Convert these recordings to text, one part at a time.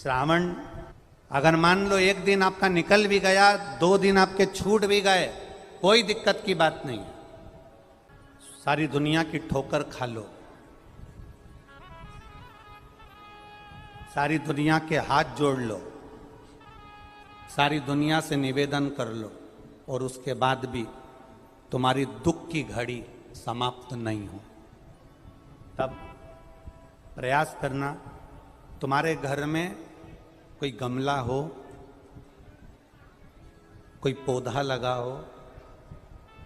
श्रावण अगर मान लो एक दिन आपका निकल भी गया, 2 दिन आपके छूट भी गए, कोई दिक्कत की बात नहीं। सारी दुनिया की ठोकर खा लो, सारी दुनिया के हाथ जोड़ लो, सारी दुनिया से निवेदन कर लो, और उसके बाद भी तुम्हारी दुख की घड़ी समाप्त नहीं हो, तब प्रयास करना। तुम्हारे घर में कोई गमला हो, कोई पौधा लगा हो,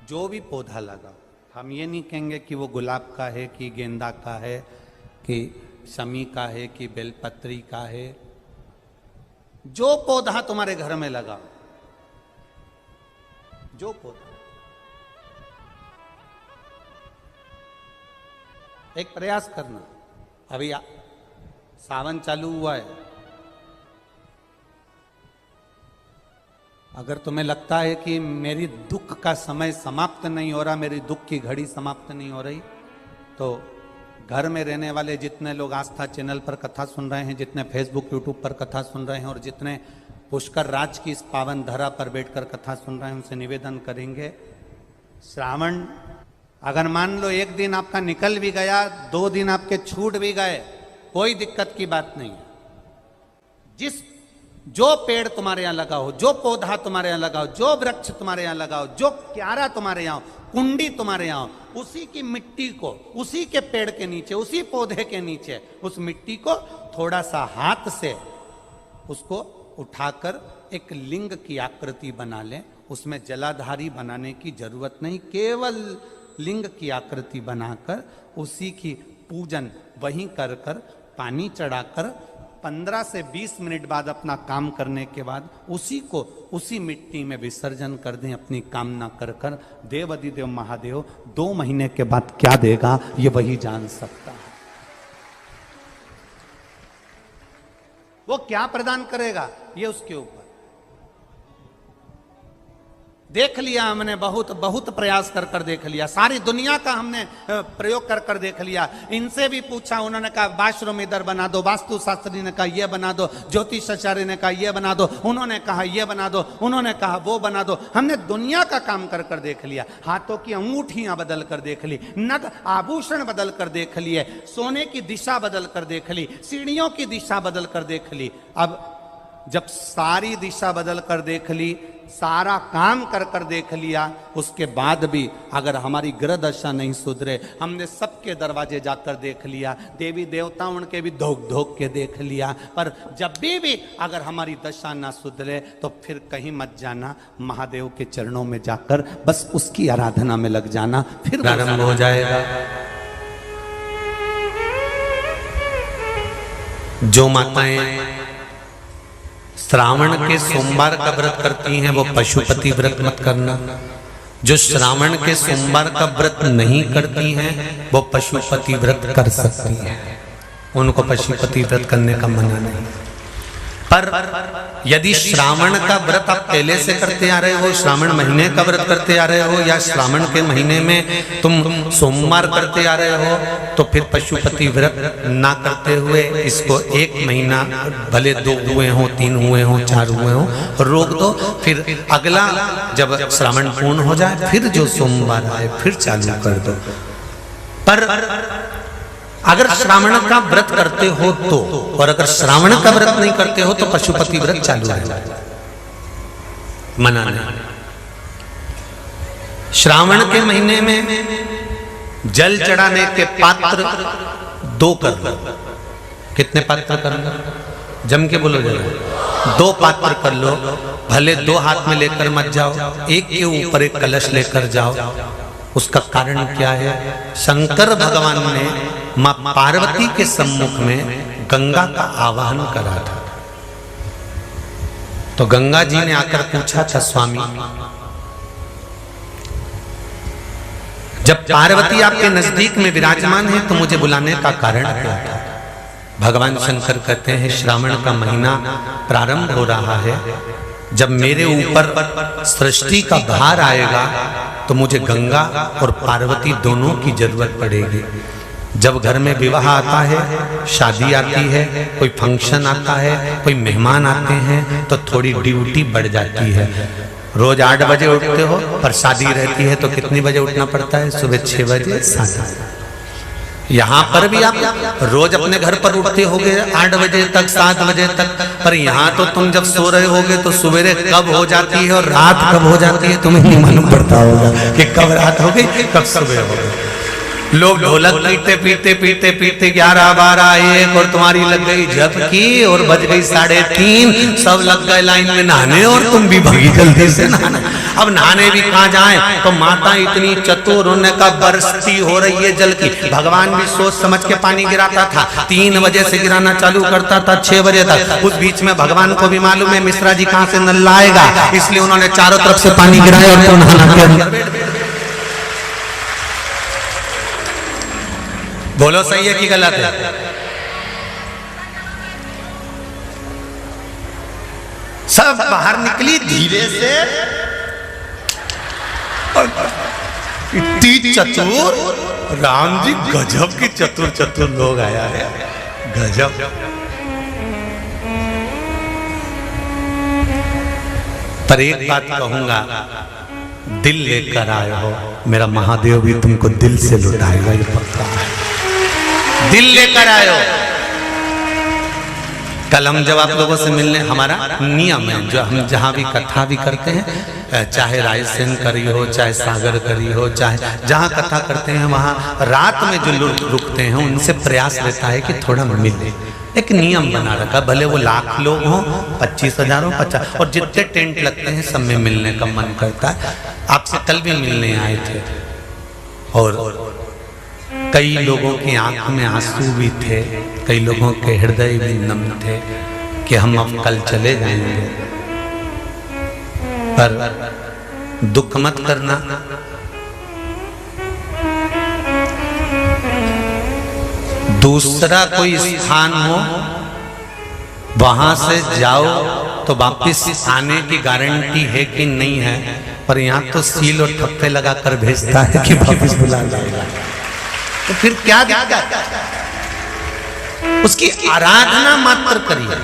जो भी पौधा लगा, हम ये नहीं कहेंगे कि वो गुलाब का है कि गेंदा का है कि शमी का है कि बेलपत्री का है। जो पौधा तुम्हारे घर में लगा, जो पौधा, एक प्रयास करना। अभी सावन चालू हुआ है, अगर तुम्हें लगता है कि मेरी दुख का समय समाप्त नहीं हो रहा, मेरी दुख की घड़ी समाप्त नहीं हो रही, तो घर में रहने वाले जितने लोग आस्था चैनल पर कथा सुन रहे हैं, जितने फेसबुक यूट्यूब पर कथा सुन रहे हैं, और जितने पुष्कर राज की इस पावन धरा पर बैठकर कथा सुन रहे हैं, उनसे निवेदन करेंगे, श्रावण अगर मान लो एक दिन आपका निकल भी गया, 2 दिन आपके छूट भी गए, कोई दिक्कत की बात नहीं। जो पेड़ तुम्हारे यहां लगा हो, जो पौधा तुम्हारे यहां लगा हो, जो वृक्ष तुम्हारे यहां लगा हो, जो क्यारा तुम्हारे यहां हो, कुंडी तुम्हारे यहां हो, उसी की मिट्टी को, उसी के पेड़ के नीचे, उसी पौधे के नीचे, उस मिट्टी को थोड़ा सा हाथ से उसको उठाकर एक लिंग की आकृति बना लें। उसमें जलाधारी बनाने की जरूरत नहीं, केवल लिंग की आकृति बनाकर उसी की पूजन वहीं कर कर, पानी चढ़ाकर 15 से 20 मिनट बाद अपना काम करने के बाद उसी को उसी मिट्टी में विसर्जन कर दें, अपनी कामना कर कर। देव अधिदेव महादेव 2 महीने के बाद क्या देगा ये वही जान सकता है। वो क्या प्रदान करेगा ये उसके ऊपर। देख लिया हमने, बहुत बहुत प्रयास कर कर देख लिया, सारी दुनिया का हमने प्रयोग कर कर देख लिया। इनसे भी पूछा, उन्होंने कहा वाशरूम इधर बना दो, वास्तु शास्त्री ने कहा ये बना दो, ज्योतिषाचार्य ने कहा ये बना दो, उन्होंने कहा ये बना दो, उन्होंने कहा वो बना दो। हमने दुनिया का काम कर कर देख लिया, हाथों की अंगूठियां बदल कर देख ली, नग आभूषण बदल कर देख लिए, सोने की दिशा बदल कर देख ली, सीढ़ियों की दिशा बदल कर देख ली। अब जब सारी दिशा बदल कर देख ली, सारा काम कर कर देख लिया, उसके बाद भी अगर हमारी ग्रह दशा नहीं सुधरे, हमने सबके दरवाजे जाकर देख लिया, देवी देवताओं के भी धोख धोख के देख लिया, पर जब भी अगर हमारी दशा ना सुधरे तो फिर कहीं मत जाना, महादेव के चरणों में जाकर बस उसकी आराधना में लग जाना, फिर प्रारंभ हो जाएगा। जो माताएं श्रावण के सोमवार का व्रत करती हैं वो पशुपति व्रत मत करना। जो श्रावण के सोमवार का व्रत नहीं करती हैं वो पशुपति व्रत कर सकती हैं, उनको पशुपति व्रत करने का मना नहीं। पर यदि श्रावण का व्रत आप पहले से करते आ रहे हो, श्रावण महीने का व्रत करते आ रहे हो, या श्रावण के महीने में तुम सोमवार करते आ रहे हो, तो फिर पशुपति व्रत ना करते हुए इसको 1 महीना, भले 2 हुए हों, 3 हुए हों, 4 हुए हों, रोक दो। फिर अगला जब श्रावण पूर्ण हो जाए फिर जो सोमवार आए फिर चालू कर दो। पर अगर श्रावण का व्रत करते हो तो, और अगर श्रावण का व्रत नहीं करते हो तो पशुपति व्रत चालू है, मना नहीं। श्रावण के महीने में जल चढ़ाने के पात्र 2 कर लो। कितने पात्र कर लो? जम के बोलो जरा। 2 पात्र कर लो, भले 2 हाथ में लेकर मत जाओ, एक के ऊपर एक कलश लेकर जाओ। उसका कारण क्या है? शंकर भगवान ने मां पार्वती के सम्मुख में गंगा का आवाहन करा था, तो गंगा जी ने आकर पूछा था, स्वामी जब पार्वती आपके नजदीक में विराजमान है तो मुझे बुलाने का कारण क्या था? भगवान शंकर कहते हैं, श्रावण का महीना प्रारंभ हो रहा है, जब मेरे ऊपर सृष्टि का भार आएगा तो मुझे गंगा और पार्वती दोनों की जरूरत पड़ेगी। जब घर में विवाह आता है, शादी आती है, कोई फंक्शन आता है, कोई मेहमान आते हैं, तो थोड़ी ड्यूटी बढ़ जाती है। रोज 8 बजे उठते हो, पर शादी रहती है तो कितनी बजे उठना पड़ता है? सुबह 6 बजे 7। यहाँ पर भी आप रोज अपने घर पर उठते होगे 8 बजे तक 7 बजे तक, पर यहाँ तो तुम जब सो रहे होगे तो सवेरे कब हो जाती है और रात कब हो जाती है तुम्हें नहीं मालूम पड़ता होगा कि कब रात हो गई कब सुबह हो गई। लोग ढोलक पीटते पीटते पीटते पीटते 11 12 1 और तुम्हारी लग गई झपकी और बज गई 3:30, सब लग गए लाइन में नहाने और तुम भी भागी जल्दी से नहाने। अब नहाने भी कहाँ जाएं? तो माता इतनी चतुर, उन्होंने कहा बरसती हो रही है जल की। भगवान भी सोच समझ के पानी गिराता था, 3 बजे से गिराना चालू करता था 6 बजे तक। उस बीच में भगवान को भी मालूम है मिश्रा जी कहाँ से नल लाएगा, इसलिए उन्होंने चारों तरफ से पानी गिराया और तो नहाना के अंदर। बोलो सही है कि गलत है? सब बाहर निकली धीरे से, इतनी चतुर, राम जी गजब की चतुर चतुर लोग आया है, गजब। पर एक बात कहूंगा, दिल लेकर आए हो, मेरा महादेव भी तुमको दिल से लुटाएगा, ये पक्का है। दिल लेकर आए हो। कल हम जब आप लोगों से मिलने, हमारा नियम है, जो हम जहाँ भी कथा भी करते हैं, चाहे रायसेन करी हो, चाहे सागर करी हो, चाहे जहाँ कथा करते हैं वहाँ रात में जो लोग रुकते हैं उनसे प्रयास रहता है कि थोड़ा मिले। एक नियम बना रखा, भले वो लाख लोग हों, 25,000 हो, 50, और जितने टेंट लगते हैं सब में मिलने का मन करता है। आपसे कल भी मिलने आए थे और कई लोगों की आंख में आंसू भी थे, कई लोगों के हृदय भी नम थे कि हम अब कल चले जाएंगे। पर दुख मत करना, दूसरा कोई स्थान हो वहां से जाओ तो वापिस आने की गारंटी है कि नहीं है, पर यहाँ तो सील और ठप्पे लगाकर भेजता है कि वापिस बुला लाएगा। तो फिर क्या दिक्कत? उसकी आराधना मात्र करिए।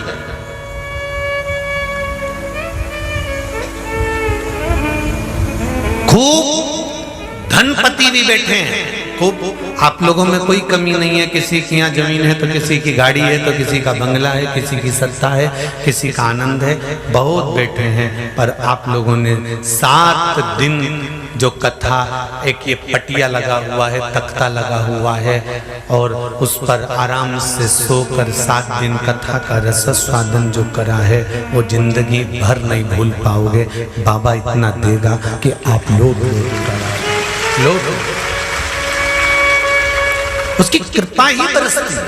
खूब धनपति भी बैठे हैं, खूब, आप लोगों में कोई कमी नहीं है। किसी की यहाँ जमीन है तो किसी की गाड़ी है, तो किसी का बंगला है, किसी की सत्ता है, किसी का आनंद है, बहुत बैठे हैं। पर आप लोगों ने 7 दिन जो कथा, एक ये पटिया लगा हुआ है, तख्ता लगा हुआ है, और उस पर आराम से सोकर 7 दिन कथा का रस स्वादन जो करा है वो जिंदगी भर नहीं भूल पाओगे। बाबा इतना देगा कि आप लोग उसकी कृपा ही बरसती है।